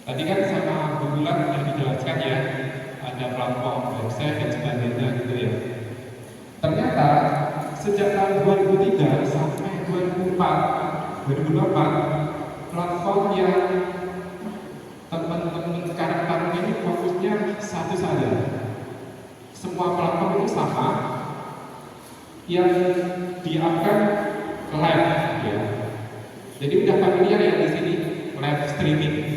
Tadi kan sama Bu Bulan yang dijelaskan ya, ada platform website dan sebagainya gitu ya. Ternyata sejak tahun 2003 sampai 2004, platform yang teman-teman Karang Taruna ini fokusnya satu saja. Semua platform itu sama, yang diangkat live ya. Jadi udah familiar ya di sini live streaming.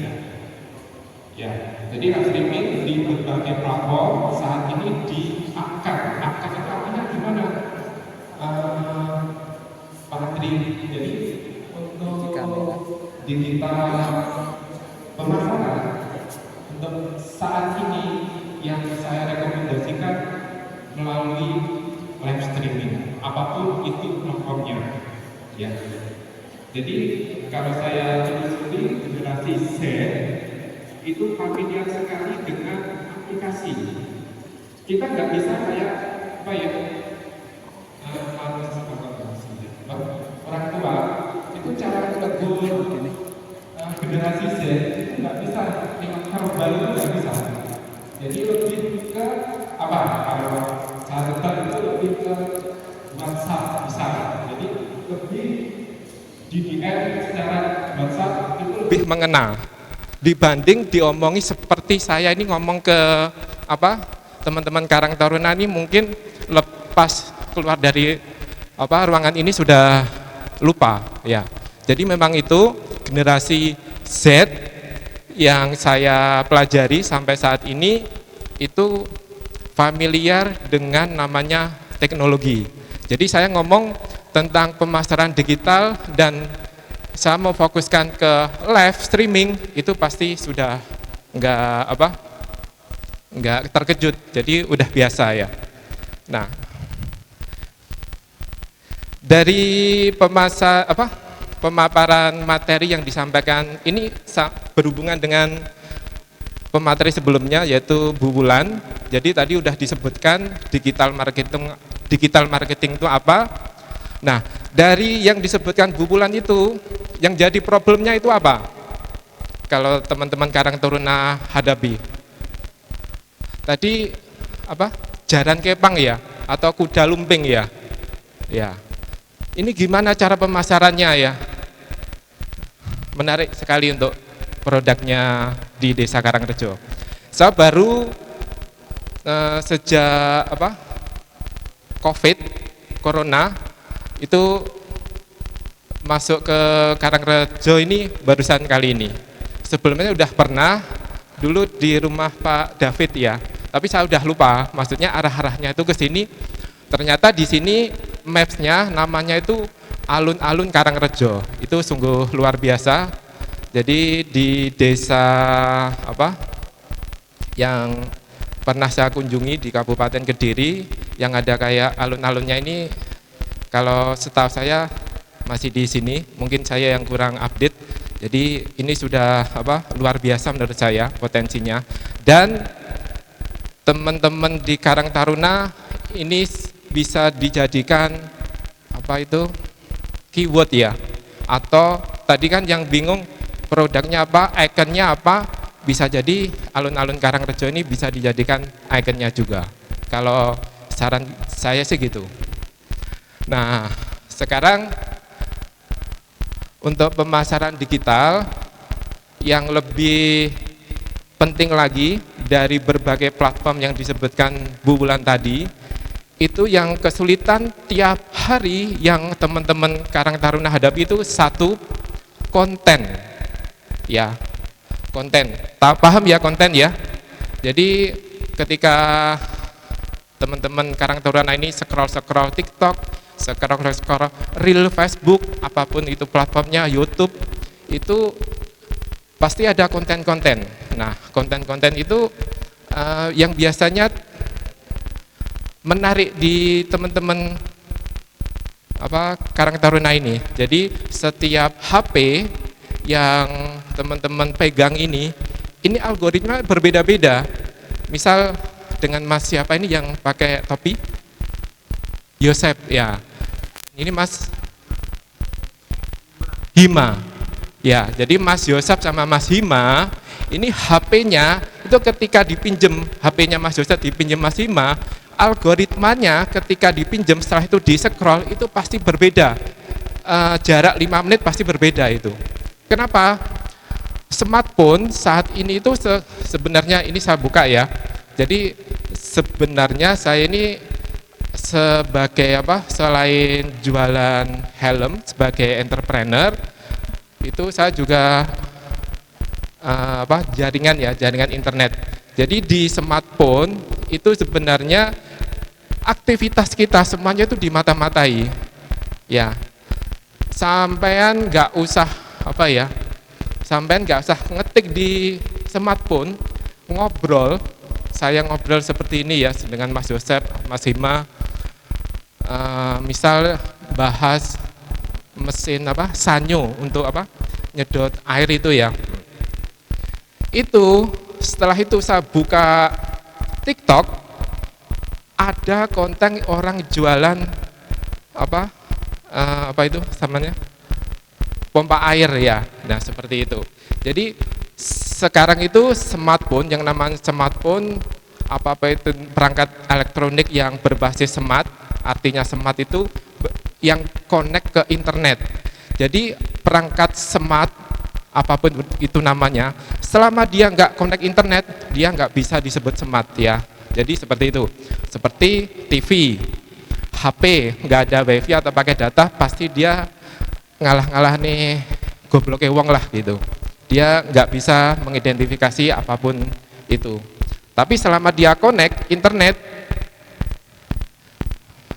Ya, jadi live streaming di berbagai platform saat ini diangkat. Angkat itu artinya gimana? Pak Tri, jadi untuk digital pemasaran untuk saat ini yang saya rekomendasikan melalui live streaming, apapun itu platformnya. Ya, jadi kalau saya telusuri generasi Z itu familiar sekali dengan aplikasi. Kita nggak bisa kayak apa ya, orang tua itu cara tegur generasi Z itu nggak bisa dengan verbal, itu nggak bisa. Jadi lebih ke apa? Kalau catatan itu lebih ke WhatsApp bisa. Jadi lebih DDM secara WhatsApp itu lebih mengenal dibanding diomongi seperti saya ini ngomong ke apa teman-teman Karang Taruna ini mungkin lepas keluar dari apa ruangan ini sudah lupa ya. Jadi memang itu generasi Z yang saya pelajari sampai saat ini itu familiar dengan namanya teknologi. Jadi saya ngomong tentang pemasaran digital dan saya mau fokuskan ke live streaming itu pasti sudah nggak terkejut, jadi udah biasa ya. Nah, dari pemaparan materi yang disampaikan ini berhubungan dengan pemateri sebelumnya yaitu Bu Bulan. Jadi tadi udah disebutkan digital marketing itu apa. Nah, dari yang disebutkan Bu Bulan itu, yang jadi problemnya itu apa? Kalau teman-teman Karang Taruna hadapi. Tadi apa? Jaran kepang ya, atau kuda lumping ya. Ya. Ini gimana cara pemasarannya ya? Menarik sekali untuk produknya di Desa Karangrejo. Saya baru sejak Corona itu masuk ke Karangrejo ini barusan kali ini. Sebelumnya udah pernah dulu di rumah Pak David ya, tapi saya udah lupa maksudnya arah-arahnya itu ke sini. Ternyata di sini maps-nya namanya itu alun-alun Karangrejo. Itu sungguh luar biasa. Jadi di desa yang pernah saya kunjungi di Kabupaten Kediri yang ada kayak alun-alunnya ini, kalau setahu saya masih di sini, mungkin saya yang kurang update. Jadi ini sudah luar biasa menurut saya potensinya. Dan teman-teman di Karang Taruna ini bisa dijadikan keyword ya. Atau tadi kan yang bingung produknya apa, ikonnya apa, bisa jadi alun-alun Karangrejo ini bisa dijadikan ikonnya juga. Kalau saran saya sih gitu. Nah, sekarang untuk pemasaran digital yang lebih penting lagi dari berbagai platform yang disebutkan Bu Bulan tadi, itu yang kesulitan tiap hari yang teman-teman Karang Taruna hadapi itu satu, konten. Ya, konten. Paham ya konten ya? Jadi ketika teman-teman Karang Taruna ini scroll TikTok, scroll reel Facebook, apapun itu platformnya, YouTube, itu pasti ada konten-konten. Nah, konten-konten itu yang biasanya menarik di teman-teman Karang Taruna ini. Jadi setiap HP yang teman-teman pegang ini algoritma berbeda-beda. Misal dengan Mas siapa ini yang pakai topi? Yosep ya. Ini Mas Hima. Ya, jadi Mas Yosep sama Mas Hima ini HP-nya itu ketika dipinjem, HP-nya Mas Yosep dipinjem Mas Hima, algoritmanya ketika dipinjem setelah itu di-scroll itu pasti berbeda. Jarak 5 menit pasti berbeda itu. Kenapa? Smartphone saat ini itu sebenarnya ini saya buka ya. Jadi sebenarnya saya ini sebagai selain jualan helm sebagai entrepreneur, itu saya juga jaringan internet. Jadi di smartphone itu sebenarnya aktivitas kita semuanya itu dimata-matai. Ya. Sampean nggak usah sampean nggak usah ngetik di smartphone, ngobrol. Saya ngobrol seperti ini ya dengan Mas Yosep, Mas Hima, misal bahas mesin sanyo untuk nyedot air itu ya. Itu setelah itu saya buka TikTok, ada konten orang jualan itu namanya pompa air ya. Nah seperti itu. Jadi sekarang itu smartphone, yang namanya smartphone apa itu perangkat elektronik yang berbasis smart, artinya smart itu yang connect ke internet. Jadi perangkat smart apapun itu namanya, selama dia nggak connect internet, dia nggak bisa disebut smart ya. Jadi seperti itu. Seperti TV, HP nggak ada wifi atau pakai data, pasti dia ngalah-ngalah nih gobloknya wong lah gitu. Dia nggak bisa mengidentifikasi apapun itu. Tapi selama dia connect internet,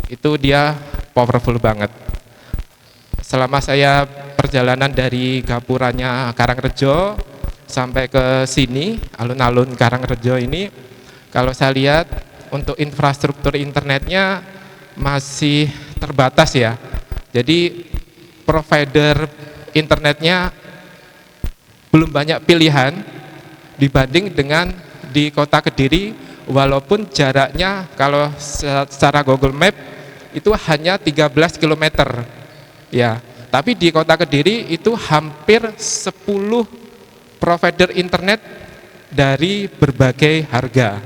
itu dia powerful banget. Selama saya perjalanan dari gapuranya Karangrejo sampai ke sini, alun-alun Karangrejo ini, kalau saya lihat untuk infrastruktur internetnya masih terbatas ya. Jadi provider internetnya belum banyak pilihan dibanding dengan di kota Kediri, walaupun jaraknya kalau secara Google Map itu hanya 13 km ya, tapi di kota Kediri itu hampir 10 provider internet dari berbagai harga.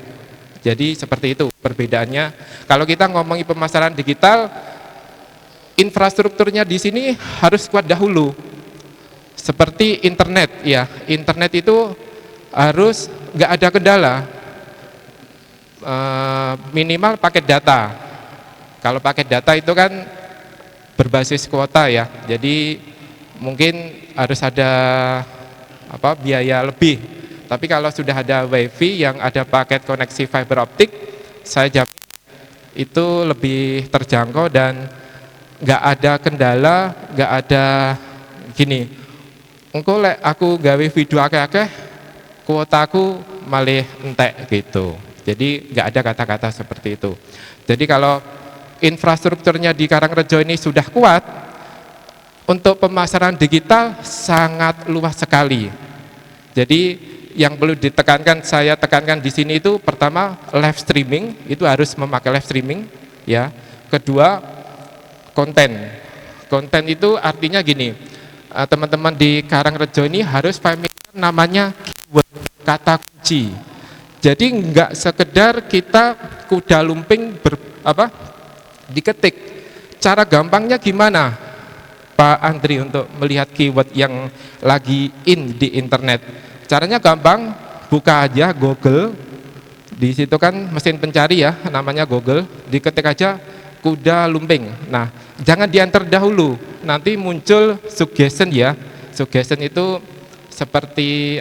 Jadi seperti itu perbedaannya. Kalau kita ngomongin pemasaran digital, infrastrukturnya di sini harus kuat dahulu. Seperti internet ya, internet itu harus nggak ada kendala, minimal paket data. Kalau paket data itu kan berbasis kuota ya, jadi mungkin harus ada biaya lebih. Tapi kalau sudah ada wifi yang ada paket koneksi fiber optik, saya jamin itu lebih terjangkau dan nggak ada kendala, nggak ada gini. Engko lek aku gawe video akeh-akeh, kuotaku malih entek gitu. Jadi nggak ada kata-kata seperti itu. Jadi kalau infrastrukturnya di Karangrejo ini sudah kuat, untuk pemasaran digital sangat luas sekali. Jadi yang perlu ditekankan, saya tekankan di sini itu pertama live streaming, itu harus memakai live streaming ya. Kedua konten. Konten itu artinya gini, teman-teman di Karangrejo ini harus familiar namanya keyword, kata kunci. Jadi enggak sekedar kita kuda lumping diketik. Cara gampangnya gimana Pak Andri untuk melihat keyword yang lagi in di internet? Caranya gampang, buka aja Google. Di situ kan mesin pencari ya, namanya Google. Diketik aja kuda lumping. Nah, jangan diantar dahulu. Nanti muncul suggestion ya. Suggestion itu seperti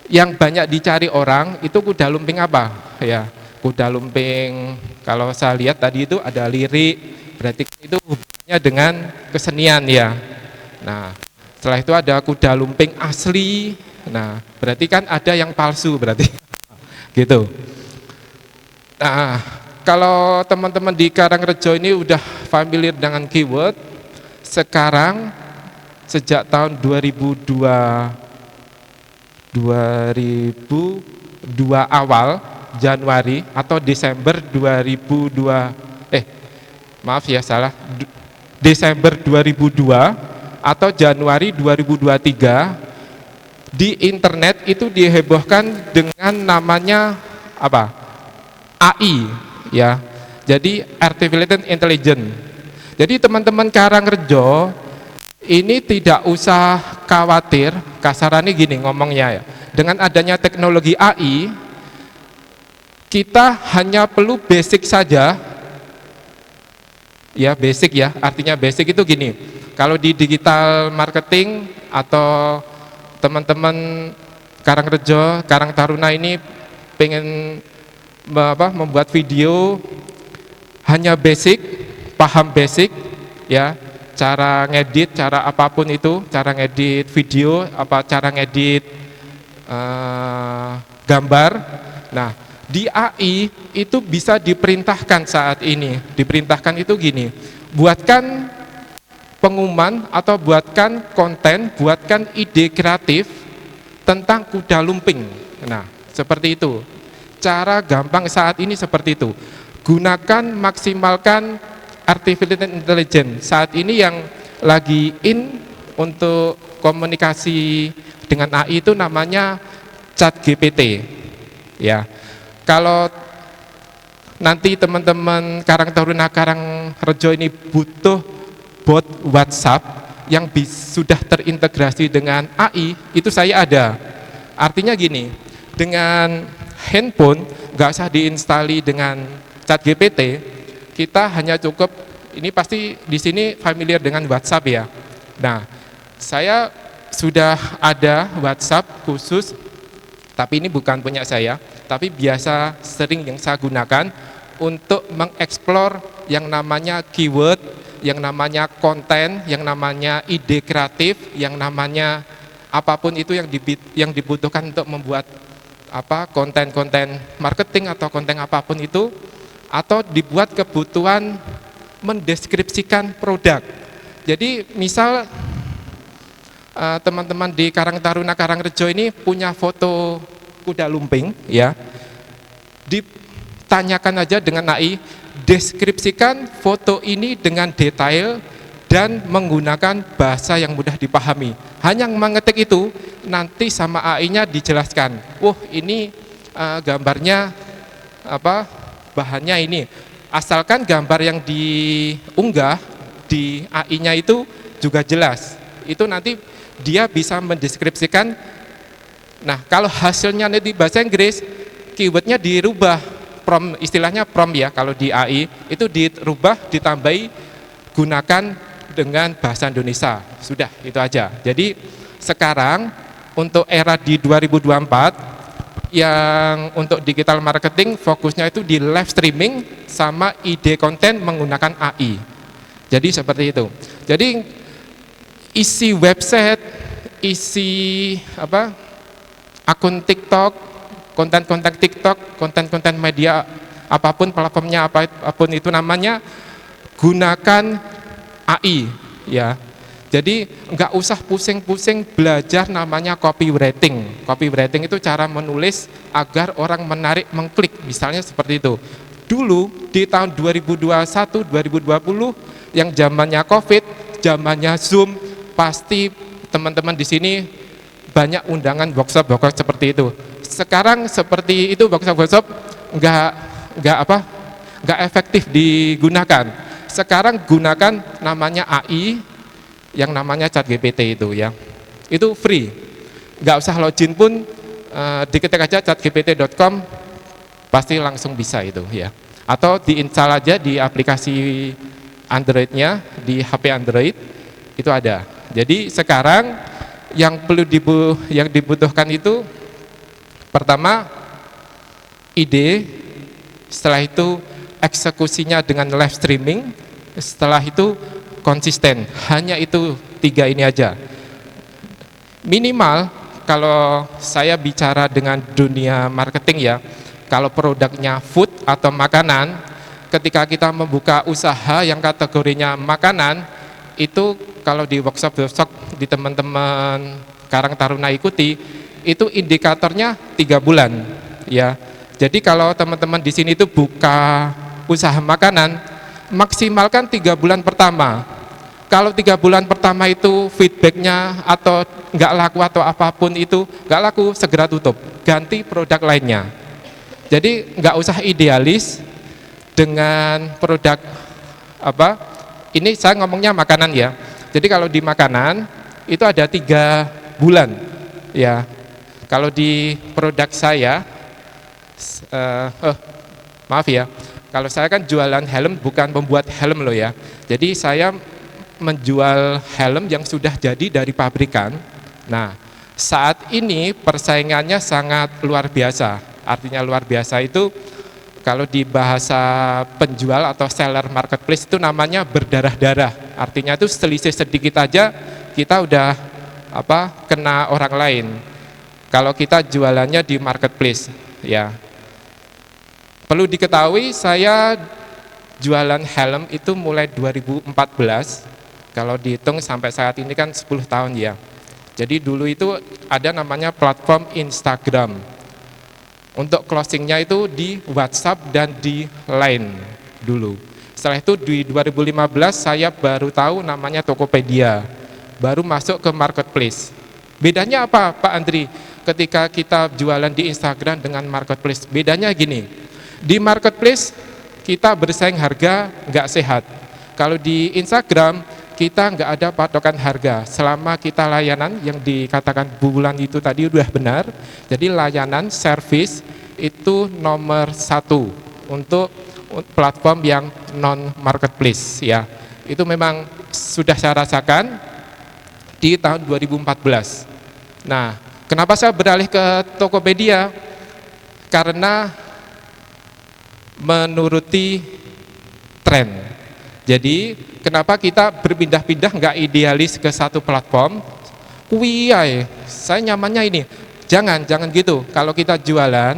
yang banyak dicari orang itu kuda lumping apa? Ya, kuda lumping kalau saya lihat tadi itu ada lirik, berarti itu hubungannya dengan kesenian ya. Nah, setelah itu ada kuda lumping asli. Nah, berarti kan ada yang palsu berarti. Gitu. Nah, kalau teman-teman di Karangrejo ini udah familiar dengan keyword, sekarang sejak tahun 2002 awal Januari atau Desember 2002 maaf ya salah Desember 2002 atau Januari 2023 di internet itu dihebohkan dengan namanya apa? AI ya. Jadi Artificial Intelligence. Jadi teman-teman Karangrejo ini tidak usah khawatir, kasarannya gini ngomongnya ya. Dengan adanya teknologi AI, kita hanya perlu basic saja. Ya, basic ya. Artinya basic itu gini. Kalau di digital marketing atau teman-teman Karangrejo, Karang Taruna ini pengen membuat video hanya basic, paham basic ya. Cara ngedit, cara apapun itu, cara ngedit video, cara ngedit gambar. Nah, di AI itu bisa diperintahkan saat ini. Diperintahkan itu gini, buatkan pengumuman atau buatkan konten, buatkan ide kreatif tentang kuda lumping. Nah, seperti itu. Cara gampang saat ini seperti itu. Gunakan, maksimalkan Artificial Intelligence. Saat ini yang lagi in untuk komunikasi dengan AI itu namanya ChatGPT. Ya. Kalau nanti teman-teman Karang Taruna Karangrejo ini butuh bot WhatsApp yang sudah terintegrasi dengan AI, itu saya ada. Artinya gini, dengan handphone nggak usah diinstali dengan ChatGPT. Kita hanya cukup, ini pasti di sini familiar dengan WhatsApp ya. Nah, saya sudah ada WhatsApp khusus, tapi ini bukan punya saya, tapi biasa sering yang saya gunakan untuk mengeksplor yang namanya keyword, yang namanya konten, yang namanya ide kreatif, yang namanya apapun itu yang dibutuhkan untuk membuat konten-konten marketing atau konten apapun itu, atau dibuat kebutuhan mendeskripsikan produk. Jadi misal teman-teman di Karang Taruna Karangrejo ini punya foto kuda lumping ya, ditanyakan aja dengan AI, deskripsikan foto ini dengan detail dan menggunakan bahasa yang mudah dipahami. Hanya mengetik itu, nanti sama AI-nya dijelaskan, ini gambarnya bahannya ini. Asalkan gambar yang diunggah di AI-nya itu juga jelas. Itu nanti dia bisa mendeskripsikan. Nah, kalau hasilnya nanti bahasa Inggris, keywordnya dirubah, istilahnya prompt ya, kalau di AI itu dirubah, ditambahi, gunakan dengan bahasa Indonesia. Sudah, itu aja. Jadi sekarang untuk era di 2024 yang untuk digital marketing fokusnya itu di live streaming sama ide konten menggunakan AI. Jadi seperti itu. Jadi isi website, isi akun TikTok, konten-konten TikTok, konten-konten media apapun platformnya apapun itu namanya, gunakan AI ya. Jadi nggak usah pusing-pusing belajar namanya copywriting. Copywriting itu cara menulis agar orang menarik, mengklik, misalnya seperti itu. Dulu di tahun 2021, 2020 yang zamannya Covid, zamannya Zoom, pasti teman-teman di sini banyak undangan workshop seperti itu. Sekarang seperti itu workshop nggak efektif digunakan. Sekarang gunakan namanya AI, yang namanya ChatGPT itu ya, itu free, nggak usah login pun, diketik aja chatgpt.com pasti langsung bisa itu ya, atau diinstal aja di aplikasi Androidnya, di HP Android itu ada. Jadi sekarang yang dibutuhkan itu Pertama, ide, setelah itu eksekusinya dengan live streaming, setelah itu konsisten. Hanya itu 3 ini aja. Minimal kalau saya bicara dengan dunia marketing ya, kalau produknya food atau makanan, ketika kita membuka usaha yang kategorinya makanan, itu kalau di workshop di teman-teman Karang Taruna ikuti, itu indikatornya 3 bulan ya. Jadi kalau teman-teman di sini itu buka usaha makanan, maksimalkan 3 bulan pertama. Kalau 3 bulan pertama itu feedbacknya atau nggak laku atau apapun itu nggak laku, segera tutup, ganti produk lainnya. Jadi nggak usah idealis dengan produk apa. Ini saya ngomongnya makanan ya. Jadi kalau di makanan itu ada 3 bulan ya. Kalau di produk saya, maaf ya, kalau saya kan jualan helm, bukan pembuat helm loh ya. Jadi saya menjual helm yang sudah jadi dari pabrikan. Nah, saat ini persaingannya sangat luar biasa. Artinya luar biasa itu kalau di bahasa penjual atau seller marketplace itu namanya berdarah-darah. Artinya itu selisih sedikit aja kita udah kena orang lain. Kalau kita jualannya di marketplace ya. Perlu diketahui saya jualan helm itu mulai 2014. Kalau dihitung sampai saat ini kan 10 tahun ya. Jadi dulu itu ada namanya platform Instagram. Untuk closingnya itu di WhatsApp dan di Line dulu. Setelah itu di 2015 saya baru tahu namanya Tokopedia. Baru masuk ke marketplace. Bedanya apa Pak Andri? Ketika kita jualan di Instagram dengan marketplace, bedanya gini. Di marketplace kita bersaing harga nggak sehat. Kalau di Instagram kita nggak ada patokan harga. Selama kita layanan yang dikatakan bulan itu tadi udah benar. Jadi layanan service itu nomor 1 untuk platform yang non marketplace ya. Itu memang sudah saya rasakan di tahun 2014. Nah, kenapa saya beralih ke Tokopedia? Karena menuruti tren. Jadi kenapa kita berpindah-pindah nggak idealis ke satu platform? Saya nyamannya ini. Jangan gitu. Kalau kita jualan,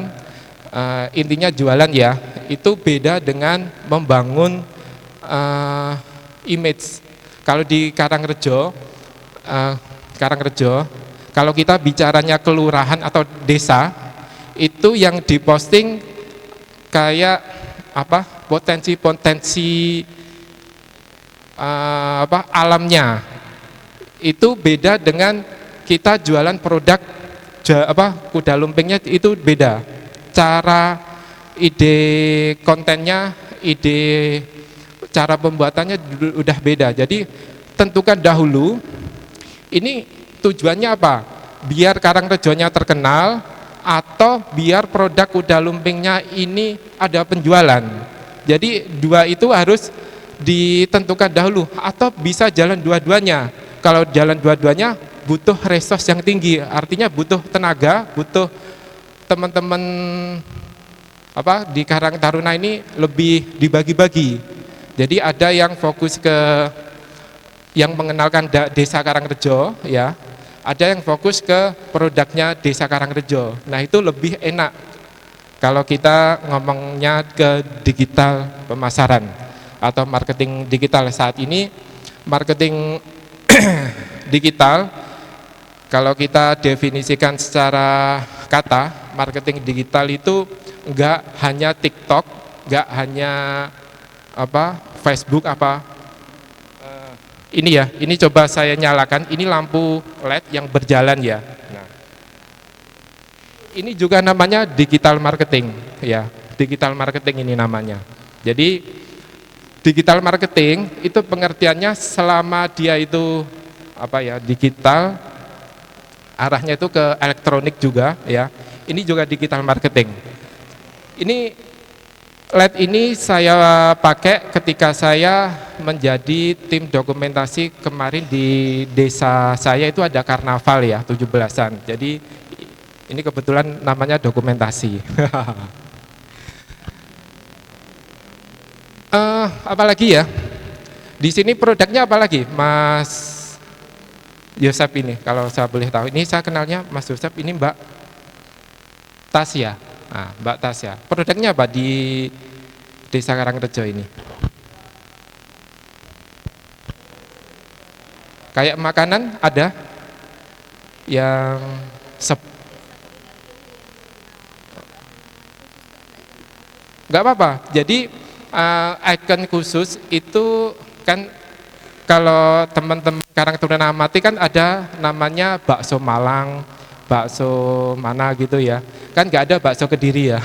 intinya jualan ya, itu beda dengan membangun image. Kalau di Karangrejo, kalau kita bicaranya kelurahan atau desa, itu yang diposting kayak potensi alamnya. Itu beda dengan kita jualan produk kuda lumpingnya, itu beda. Cara ide kontennya, ide cara pembuatannya udah beda. Jadi tentukan dahulu ini tujuannya apa? Biar Karangrejonya terkenal atau biar produk kuda lumpingnya ini ada penjualan. Jadi 2 itu harus ditentukan dahulu, atau bisa jalan dua-duanya. Kalau jalan dua-duanya butuh resource yang tinggi, artinya butuh tenaga, butuh teman-teman di Karang Taruna ini lebih dibagi-bagi. Jadi ada yang fokus ke yang mengenalkan desa Karangrejo ya, ada yang fokus ke produknya desa Karangrejo. Nah, itu lebih enak kalau kita ngomongnya ke digital pemasaran atau marketing digital. Saat ini marketing digital, kalau kita definisikan secara kata, marketing digital itu enggak hanya TikTok, enggak hanya Facebook ini ya, ini coba saya nyalakan, ini lampu LED yang berjalan ya. Nah, ini juga namanya digital marketing ya, digital marketing ini namanya. Jadi digital marketing itu pengertiannya selama dia itu digital, arahnya itu ke elektronik juga ya. Ini juga digital marketing. Ini LED ini saya pakai ketika saya menjadi tim dokumentasi kemarin di desa saya itu ada karnaval ya, 17-an. Jadi Ini kebetulan namanya dokumentasi. Apalagi ya? Di sini produknya apa lagi, Mas Yosep ini? Kalau saya boleh tahu, ini saya kenalnya Mas Yosep, ini Mbak Tasya. Nah, Mbak Tasya. Produknya apa di Desa Karangrejo ini? Kayak makanan ada yang nggak apa-apa. Jadi icon khusus itu kan kalau teman-teman Karang Taruna Amati kan ada namanya bakso Malang, bakso mana gitu ya. Kan nggak ada bakso Kediri ya.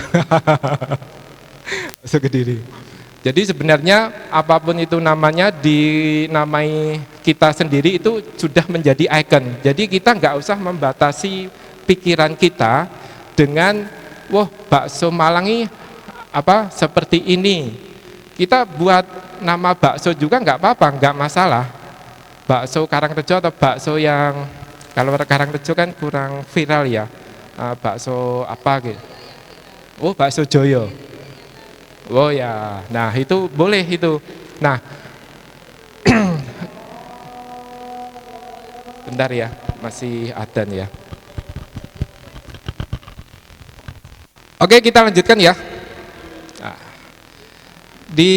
Bakso Kediri. Jadi sebenarnya apapun itu namanya, dinamai kita sendiri itu sudah menjadi ikon. Jadi kita nggak usah membatasi pikiran kita dengan wah bakso Malang ini apa seperti ini. Kita buat nama bakso juga nggak apa-apa, nggak masalah. Bakso Karangrejo atau bakso yang kalau Karangrejo kan kurang viral ya. Bakso apa gitu? Oh bakso Joyo. Oh ya, nah itu boleh itu. Nah, bentar ya, masih adzan ya. Oke, kita lanjutkan ya. Nah, di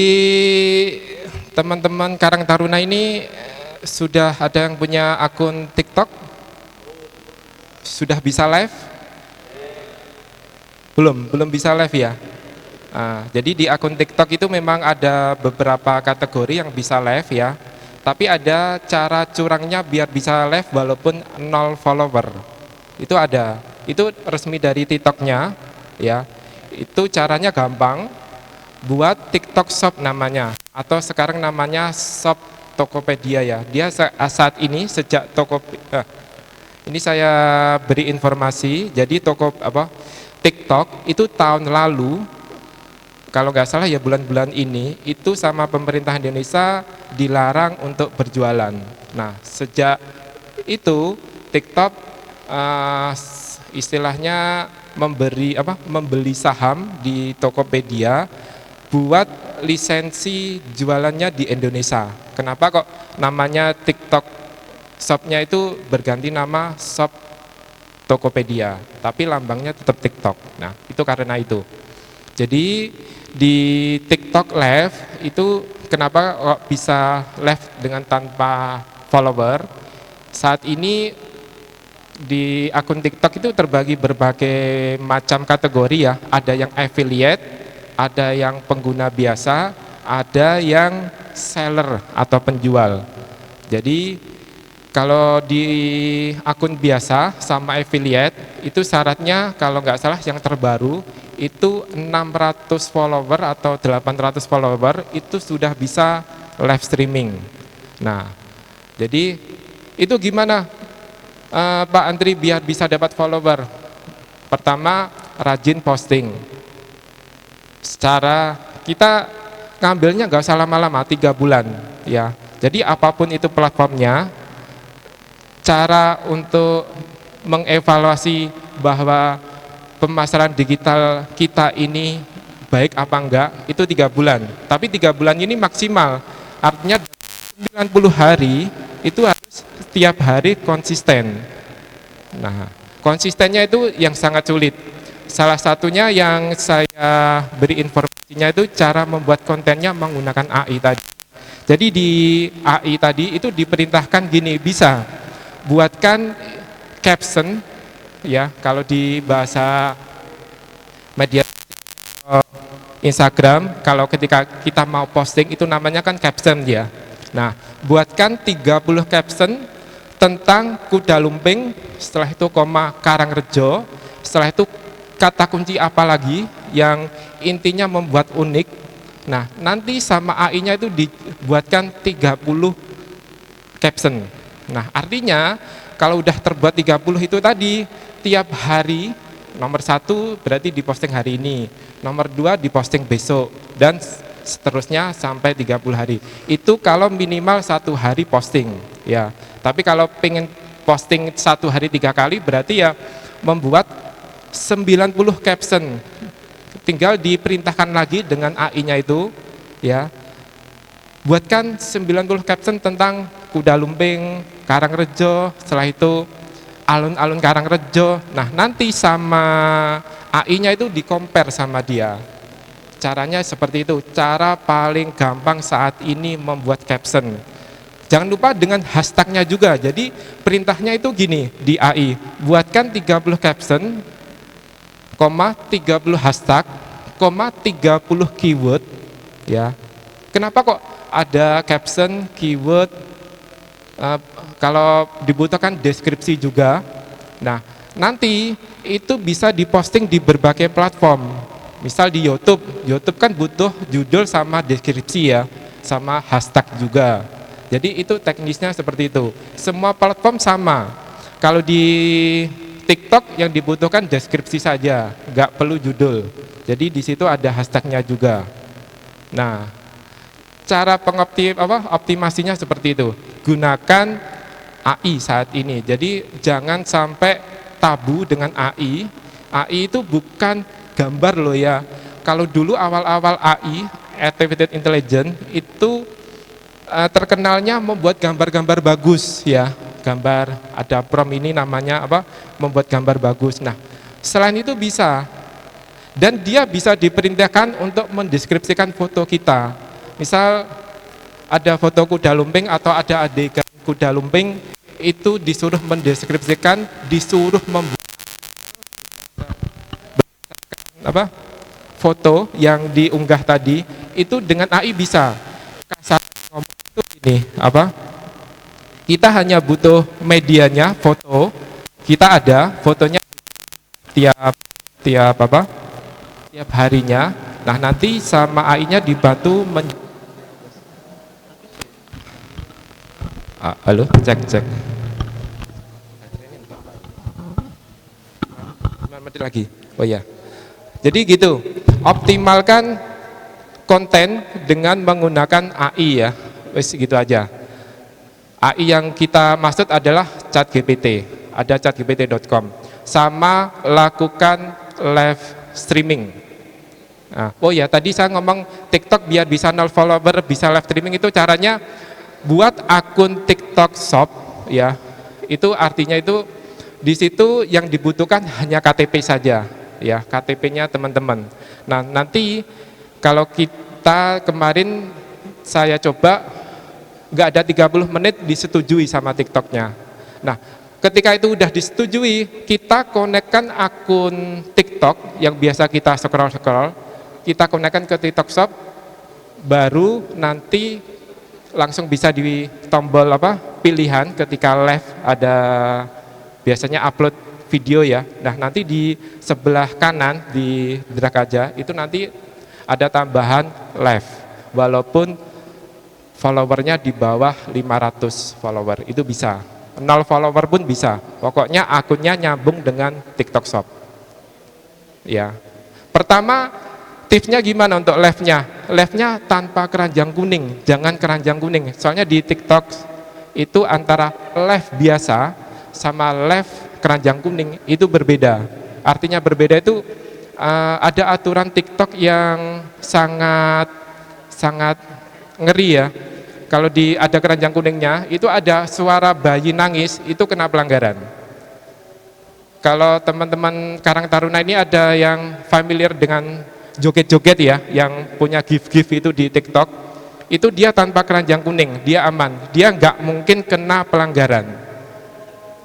teman-teman Karang Taruna ini sudah ada yang punya akun TikTok? Sudah bisa live? Belum bisa live ya. Jadi di akun TikTok itu memang ada beberapa kategori yang bisa live ya. Tapi ada cara curangnya biar bisa live walaupun 0 follower. Itu ada. Itu resmi dari TikToknya ya. Itu caranya gampang. Buat TikTok Shop namanya, atau sekarang namanya Shop Tokopedia ya. Dia saat ini sejak ini saya beri informasi. Jadi TikTok itu tahun lalu kalau nggak salah ya bulan-bulan ini itu sama pemerintah Indonesia dilarang untuk berjualan. Nah sejak itu TikTok istilahnya membeli saham di Tokopedia buat lisensi jualannya di Indonesia. Kenapa kok namanya TikTok Shop-nya itu berganti nama Shop Tokopedia, tapi lambangnya tetap TikTok. Nah itu karena itu. Jadi di TikTok Live itu kenapa kok bisa live dengan tanpa follower? Saat ini di akun TikTok itu terbagi berbagai macam kategori ya. Ada yang affiliate, ada yang pengguna biasa, ada yang seller atau penjual. Jadi kalau di akun biasa sama affiliate itu syaratnya kalau nggak salah yang terbaru itu 600 follower atau 800 follower itu sudah bisa live streaming. Nah, jadi itu gimana Pak Andri biar bisa dapat follower? Pertama, rajin posting. Secara kita ngambilnya nggak usah lama-lama, 3 bulan ya. Jadi apapun itu platformnya, cara untuk mengevaluasi bahwa pemasaran digital kita ini baik apa enggak itu 3 bulan. Tapi 3 bulan ini maksimal. Artinya 90 hari itu harus setiap hari konsisten. Nah, konsistennya itu yang sangat sulit. Salah satunya yang saya beri informasinya itu cara membuat kontennya menggunakan AI tadi. Jadi di AI tadi itu diperintahkan gini, bisa buatkan caption ya, kalau di bahasa media Instagram, kalau ketika kita mau posting itu namanya kan caption ya. Nah, buatkan 30 caption tentang kuda lumping, setelah itu koma Karangrejo, setelah itu kata kunci apa lagi yang intinya membuat unik. Nah, nanti sama AI-nya itu dibuatkan 30 caption. Nah, artinya kalau udah terbuat 30 itu tadi, tiap hari nomor 1 berarti diposting hari ini, nomor 2 diposting besok, dan seterusnya sampai 30 hari. Itu kalau minimal 1 hari posting ya. Tapi kalau pengen posting 1 hari 3 kali berarti ya membuat 90 caption. Tinggal diperintahkan lagi dengan AI-nya itu, ya. Buatkan 90 caption tentang kuda lumping, Karangrejo, setelah itu alun-alun Karangrejo. Nah, nanti sama AI-nya itu di-compare sama dia. Caranya seperti itu, cara paling gampang saat ini membuat caption. Jangan lupa dengan hashtagnya juga. Jadi perintahnya itu gini di AI, buatkan 30 caption, 30 hashtag, 30 keyword, ya. Kenapa kok ada caption, keyword, kalau dibutuhkan deskripsi juga. Nah, nanti itu bisa diposting di berbagai platform. Misal di YouTube, YouTube kan butuh judul sama deskripsi ya, sama hashtag juga. Jadi itu teknisnya seperti itu. Semua platform sama. Kalau di TikTok yang dibutuhkan deskripsi saja, nggak perlu judul. Jadi di situ ada hashtagnya juga. Nah, cara optimasinya seperti itu. Gunakan AI saat ini. Jadi jangan sampai tabu dengan AI. AI itu bukan gambar loh ya. Kalau dulu awal-awal AI, Artificial Intelligence itu terkenalnya membuat gambar-gambar bagus ya. Gambar ada prompt ini namanya membuat gambar bagus. Nah, selain itu bisa, dan dia bisa diperintahkan untuk mendeskripsikan foto kita. Misal ada foto kuda lumping atau ada adegan kuda lumping, itu disuruh mendeskripsikan, disuruh membuat foto yang diunggah tadi itu dengan AI bisa. Kasar ngomong itu gini, kita hanya butuh medianya, foto. Kita ada fotonya tiap harinya. Nah, nanti sama AI-nya dibantu halo, cek. 5 menit lagi. Oh ya. Jadi gitu. Optimalkan konten dengan menggunakan AI ya. Wes gitu aja. AI yang kita maksud adalah ChatGPT, ada chatgpt.com, sama lakukan live streaming. Nah, oh ya, tadi saya ngomong TikTok biar bisa 0 follower, bisa live streaming, itu caranya buat akun TikTok Shop ya. Itu artinya itu di situ yang dibutuhkan hanya KTP saja ya, KTP-nya teman-teman. Nah, nanti kalau kita kemarin saya coba nggak ada 30 menit disetujui sama TikToknya. Nah, ketika itu udah disetujui, kita konekkan akun TikTok yang biasa kita scroll, kita konekkan ke TikTok Shop, baru nanti langsung bisa di tombol pilihan ketika live ada biasanya upload video ya. Nah, nanti di sebelah kanan di drag aja, itu nanti ada tambahan live, walaupun followernya di bawah 500 follower, itu bisa. 0 follower pun bisa. Pokoknya akunnya nyambung dengan TikTok Shop. Ya. Pertama, tipsnya gimana untuk live-nya? Live-nya tanpa keranjang kuning, jangan keranjang kuning. Soalnya di TikTok itu antara live biasa sama live keranjang kuning itu berbeda. Artinya berbeda itu ada aturan TikTok yang sangat ngeri ya. Kalau ada keranjang kuningnya, itu ada suara bayi nangis, itu kena pelanggaran. Kalau teman-teman Karang Taruna ini ada yang familiar dengan joget-joget ya, yang punya gif-gif itu di TikTok, itu dia tanpa keranjang kuning, dia aman, dia nggak mungkin kena pelanggaran.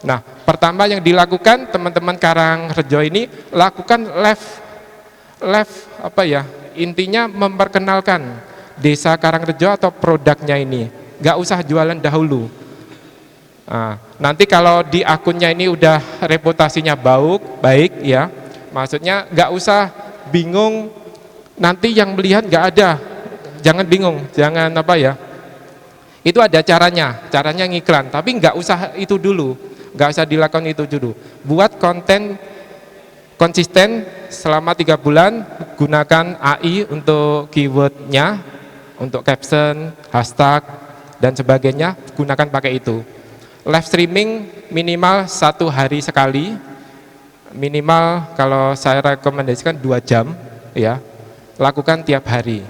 Nah, pertama yang dilakukan teman-teman Karangrejo ini, lakukan live intinya memperkenalkan Desa Karangrejo atau produknya ini, nggak usah jualan dahulu. Nah, nanti kalau di akunnya ini udah reputasinya baik ya, maksudnya nggak usah bingung nanti yang melihat nggak ada, jangan bingung, jangan itu ada caranya ngiklan, tapi nggak usah itu dulu, nggak usah dilakukan itu dulu. Buat konten konsisten selama 3 bulan, gunakan AI untuk keywordnya, untuk caption, hashtag, dan sebagainya, gunakan pakai itu. Live streaming minimal 1 hari sekali, minimal kalau saya rekomendasikan 2 jam ya, lakukan tiap hari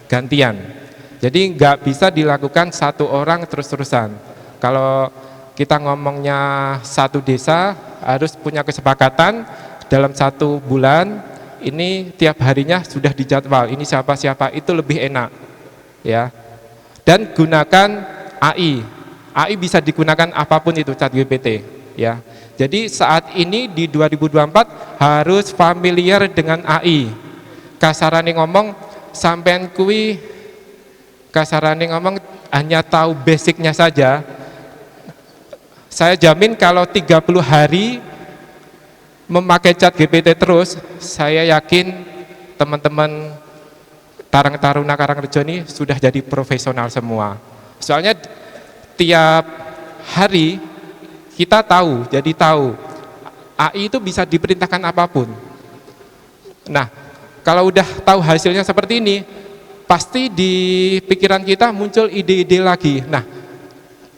gantian. Jadi nggak bisa dilakukan satu orang terus-terusan. Kalau kita ngomongnya satu desa harus punya kesepakatan dalam 1 bulan ini tiap harinya sudah dijadwal, ini siapa-siapa, itu lebih enak ya. Dan gunakan AI. AI bisa digunakan apapun itu, ChatGPT ya. Jadi saat ini di 2024 harus familiar dengan AI. Kasarane ngomong sampean kui kasarane ngomong hanya tahu basicnya saja. Saya jamin kalau 30 hari memakai ChatGPT terus, saya yakin teman-teman Karang Taruna Karangrejo ini sudah jadi profesional semua. Soalnya tiap hari kita tahu, jadi tahu AI itu bisa diperintahkan apapun. Nah, kalau udah tahu hasilnya seperti ini, pasti di pikiran kita muncul ide-ide lagi. Nah,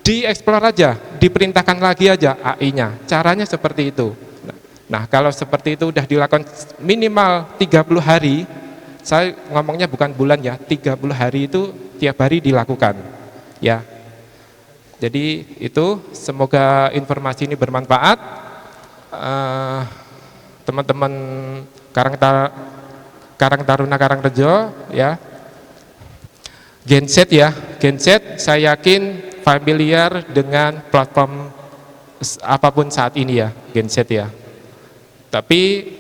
dieksplor aja, diperintahkan lagi aja AI-nya. Caranya seperti itu. Nah, kalau seperti itu udah dilakukan minimal 30 hari, saya ngomongnya bukan bulan ya, 30 hari itu tiap hari dilakukan. Ya. Jadi itu semoga informasi ini bermanfaat. Teman-teman Karang Taruna Karangrejo ya. Genset ya, Genset saya yakin familiar dengan platform apapun saat ini ya, Genset ya. Tapi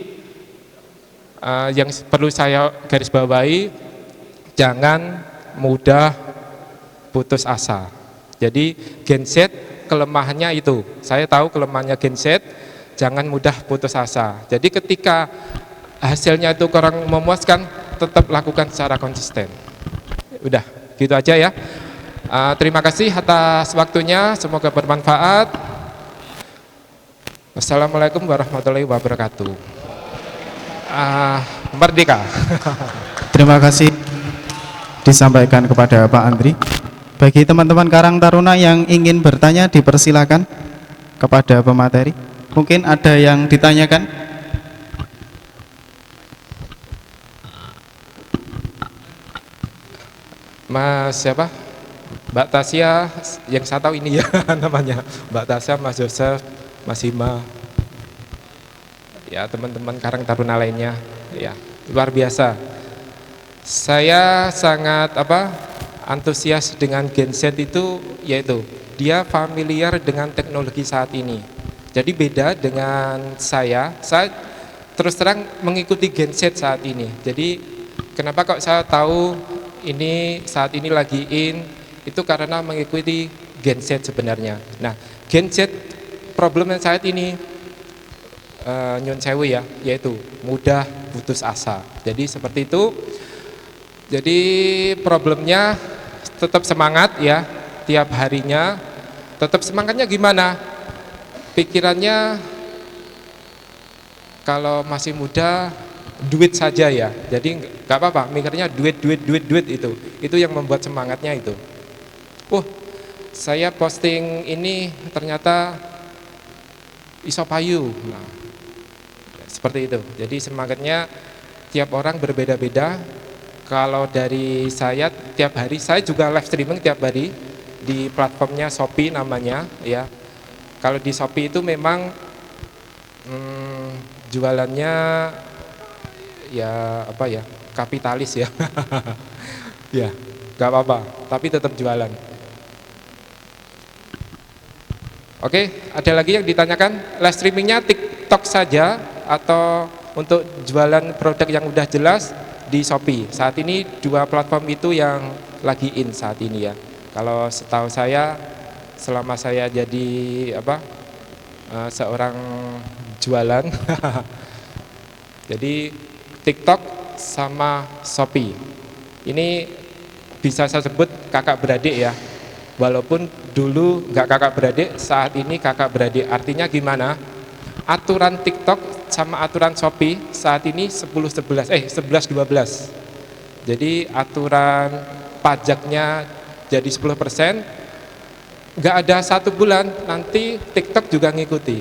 yang perlu saya garis bawahi, jangan mudah putus asa. Jadi genset kelemahannya itu, saya tahu kelemahannya genset, jangan mudah putus asa. Jadi ketika hasilnya itu kurang memuaskan, tetap lakukan secara konsisten. Udah, gitu aja ya. Terima kasih atas waktunya, semoga bermanfaat. Wassalamualaikum warahmatullahi wabarakatuh. Merdeka. Terima kasih disampaikan kepada Pak Andri. Bagi teman-teman Karang Taruna yang ingin bertanya, dipersilakan kepada pemateri. Mungkin ada yang ditanyakan. Mas siapa? Mbak Tasya, yang saya tahu ini ya namanya. Mbak Tasya, Mas Joseph, Mas Hima. Ya, teman-teman Karang Taruna lainnya. Ya, luar biasa. Saya sangat antusias dengan genset itu, yaitu dia familiar dengan teknologi saat ini. Jadi beda dengan saya terus terang mengikuti genset saat ini. Jadi kenapa kok saya tahu ini saat ini lagi in, itu karena mengikuti genset sebenarnya. Nah, genset problemnya saat ini nyun sewu ya, yaitu mudah putus asa. Jadi seperti itu. Jadi problemnya tetap semangat ya, tiap harinya tetap semangatnya gimana? Pikirannya kalau masih muda duit saja ya, jadi nggak apa-apa, mikirnya duit itu yang membuat semangatnya itu. Saya posting ini ternyata iso payu, nah, seperti itu. Jadi semangatnya tiap orang berbeda-beda. Kalau dari saya tiap hari, saya juga live streaming tiap hari di platformnya Shopee namanya ya. Kalau di Shopee itu memang jualannya ya kapitalis ya. Ya, nggak apa-apa, tapi tetap jualan. Oke, ada lagi yang ditanyakan? Live streamingnya TikTok saja atau untuk jualan produk yang udah jelas di Shopee? Saat ini 2 platform itu yang lagi in saat ini ya. Kalau setahu saya, selama saya jadi seorang jualan, jadi TikTok sama Shopee ini bisa saya sebut kakak beradik ya. Walaupun dulu nggak kakak beradik, saat ini kakak beradik. Artinya gimana? Aturan TikTok sama aturan Shopee saat ini 11-12. Jadi aturan pajaknya jadi 10%. Nggak ada 1 bulan nanti TikTok juga ngikuti.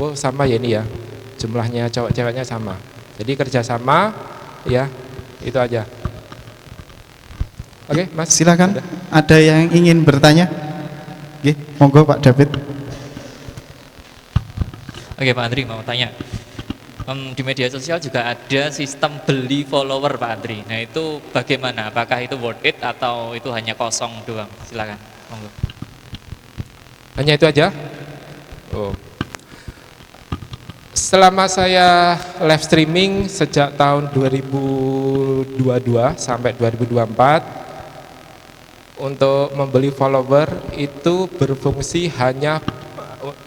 Oh sama ya ini ya, jumlahnya cowok ceweknya sama. Jadi kerjasama ya, itu aja. Oke, Mas. Silakan. Sudah. Ada yang ingin bertanya? Oke, monggo Pak David. Oke Pak Andri, mau tanya. Di media sosial juga ada sistem beli follower Pak Andri. Nah itu bagaimana? Apakah itu worth it atau itu hanya kosong doang? Silakan. Monggo. Hanya itu aja? Oh. Selama saya live streaming sejak tahun 2022 sampai 2024, untuk membeli follower itu berfungsi hanya,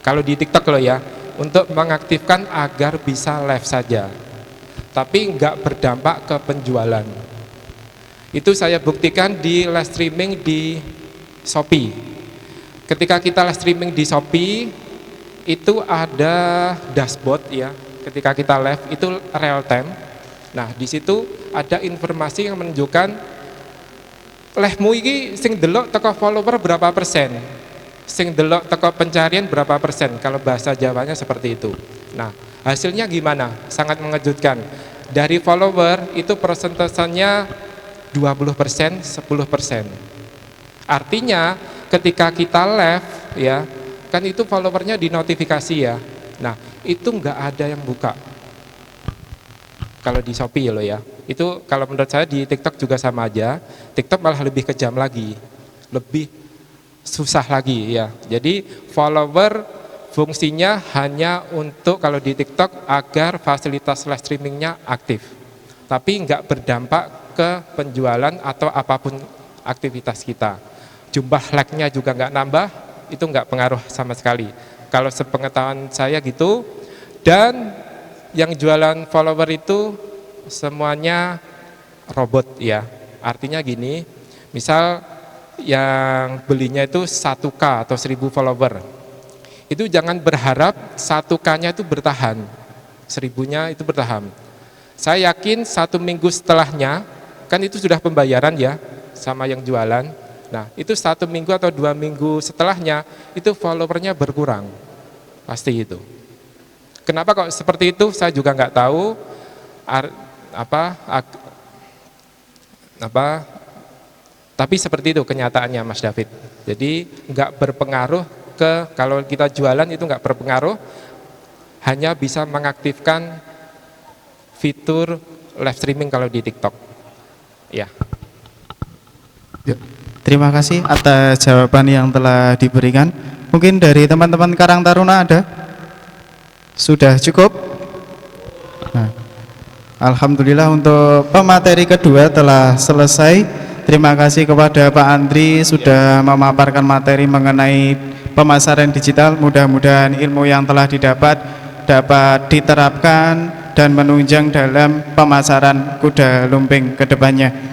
kalau di TikTok loh ya, untuk mengaktifkan agar bisa live saja, tapi nggak berdampak ke penjualan. Itu saya buktikan di live streaming di Shopee. Ketika kita live streaming di Shopee, itu ada dashboard ya. Ketika kita live itu real time. Nah, di situ ada informasi yang menunjukkan live-mu ini sing delok teko follower berapa persen, sing delok teko pencarian berapa persen, kalau bahasa Jawanya seperti itu. Nah, hasilnya gimana? Sangat mengejutkan. Dari follower itu persentasenya 20%, 10%. Artinya ketika kita live ya, kan itu followernya dinotifikasi ya. Nah, itu nggak ada yang buka. Kalau di Shopee loh ya. Itu kalau menurut saya di TikTok juga sama aja. TikTok malah lebih kejam lagi. Lebih susah lagi ya. Jadi follower fungsinya hanya untuk kalau di TikTok agar fasilitas live streamingnya aktif. Tapi nggak berdampak ke penjualan atau apapun aktivitas kita. Jumlah like-nya juga nggak nambah, itu nggak pengaruh sama sekali. Kalau sepengetahuan saya gitu. Dan yang jualan follower itu semuanya robot ya. Artinya gini, misal yang belinya itu 1K atau 1000 follower, itu jangan berharap 1K-nya itu bertahan, 1000-nya itu bertahan. Saya yakin 1 minggu setelahnya, kan itu sudah pembayaran ya sama yang jualan. Nah itu 1 minggu atau 2 minggu setelahnya itu followernya berkurang, pasti itu. Kenapa kok seperti itu saya juga nggak tahu. Tapi seperti itu kenyataannya Mas David. Jadi nggak berpengaruh ke, kalau kita jualan itu nggak berpengaruh, hanya bisa mengaktifkan fitur live streaming kalau di TikTok. Ya. Terima kasih atas jawaban yang telah diberikan. Mungkin dari teman-teman Karang Taruna ada? Sudah cukup? Nah, alhamdulillah untuk pemateri kedua telah selesai. Terima kasih kepada Pak Andri sudah memaparkan materi mengenai pemasaran digital. Mudah-mudahan ilmu yang telah didapat dapat diterapkan dan menunjang dalam pemasaran kuda lumping ke depannya.